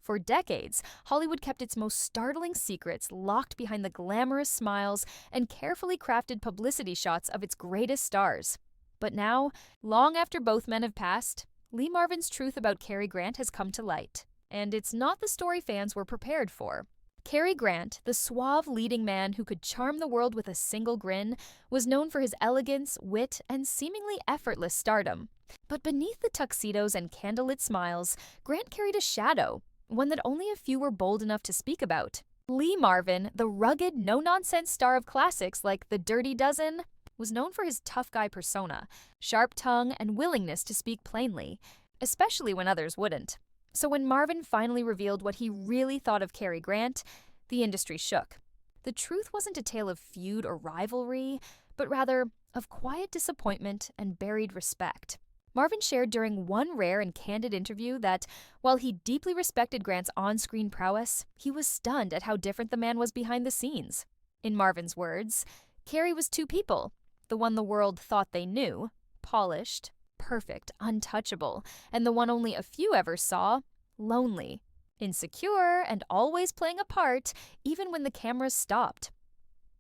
For decades, Hollywood kept its most startling secrets locked behind the glamorous smiles and carefully crafted publicity shots of its greatest stars. But now, long after both men have passed, Lee Marvin's truth about Cary Grant has come to light. And it's not the story fans were prepared for. Cary Grant, the suave leading man who could charm the world with a single grin, was known for his elegance, wit, and seemingly effortless stardom. But beneath the tuxedos and candlelit smiles, Grant carried a shadow, one that only a few were bold enough to speak about. Lee Marvin, the rugged, no-nonsense star of classics like The Dirty Dozen, was known for his tough guy persona, sharp tongue, and willingness to speak plainly, especially when others wouldn't. So when Marvin finally revealed what he really thought of Cary Grant, the industry shook. The truth wasn't a tale of feud or rivalry, but rather of quiet disappointment and buried respect. Marvin shared during one rare and candid interview that, while he deeply respected Grant's on-screen prowess, he was stunned at how different the man was behind the scenes. In Marvin's words, Cary was two people, the one the world thought they knew, polished, perfect, untouchable, and the one only a few ever saw, lonely, insecure, and always playing a part, even when the cameras stopped.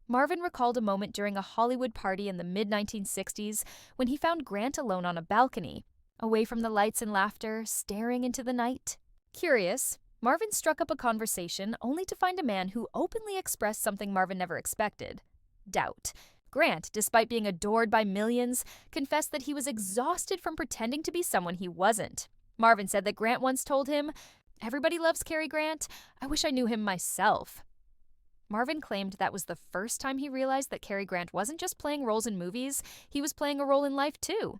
Marvin recalled a moment during a Hollywood party in the mid-1960s when he found Grant alone on a balcony, away from the lights and laughter, staring into the night. Curious, Marvin struck up a conversation only to find a man who openly expressed something Marvin never expected: doubt. Grant, despite being adored by millions, confessed that he was exhausted from pretending to be someone he wasn't. Marvin said that Grant once told him, "Everybody loves Cary Grant. I wish I knew him myself." Marvin claimed that was the first time he realized that Cary Grant wasn't just playing roles in movies, he was playing a role in life too.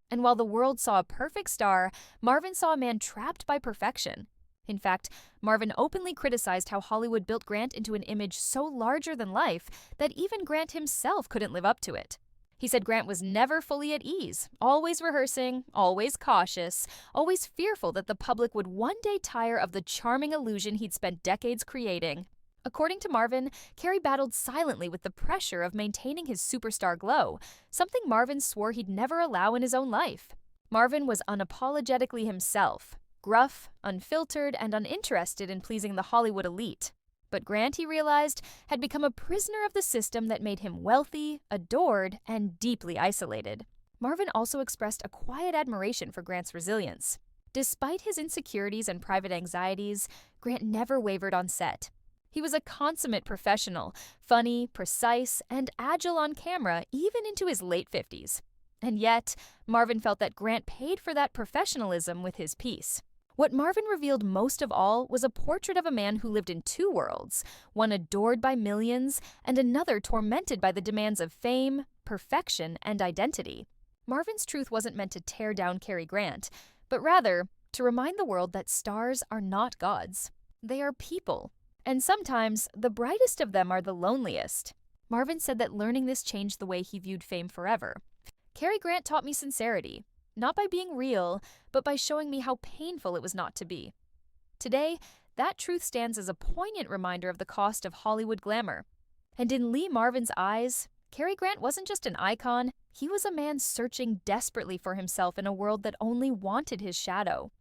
And while the world saw a perfect star, Marvin saw a man trapped by perfection. In fact, Marvin openly criticized how Hollywood built Grant into an image so larger than life that even Grant himself couldn't live up to it. He said Grant was never fully at ease, always rehearsing, always cautious, always fearful that the public would one day tire of the charming illusion he'd spent decades creating. According to Marvin, Cary battled silently with the pressure of maintaining his superstar glow, something Marvin swore he'd never allow in his own life. Marvin was unapologetically himself, gruff, unfiltered, and uninterested in pleasing the Hollywood elite. But Grant, he realized, had become a prisoner of the system that made him wealthy, adored, and deeply isolated. Marvin also expressed a quiet admiration for Grant's resilience. Despite his insecurities and private anxieties, Grant never wavered on set. He was a consummate professional, funny, precise, and agile on camera even into his late 50s. And yet, Marvin felt that Grant paid for that professionalism with his piece. What Marvin revealed most of all was a portrait of a man who lived in two worlds, one adored by millions and another tormented by the demands of fame, perfection, and identity. Marvin's truth wasn't meant to tear down Cary Grant, but rather to remind the world that stars are not gods. They are people, and sometimes the brightest of them are the loneliest. Marvin said that learning this changed the way he viewed fame forever. Cary Grant taught me sincerity, not by being real, but by showing me how painful it was not to be. Today, that truth stands as a poignant reminder of the cost of Hollywood glamour. And in Lee Marvin's eyes, Cary Grant wasn't just an icon, he was a man searching desperately for himself in a world that only wanted his shadow.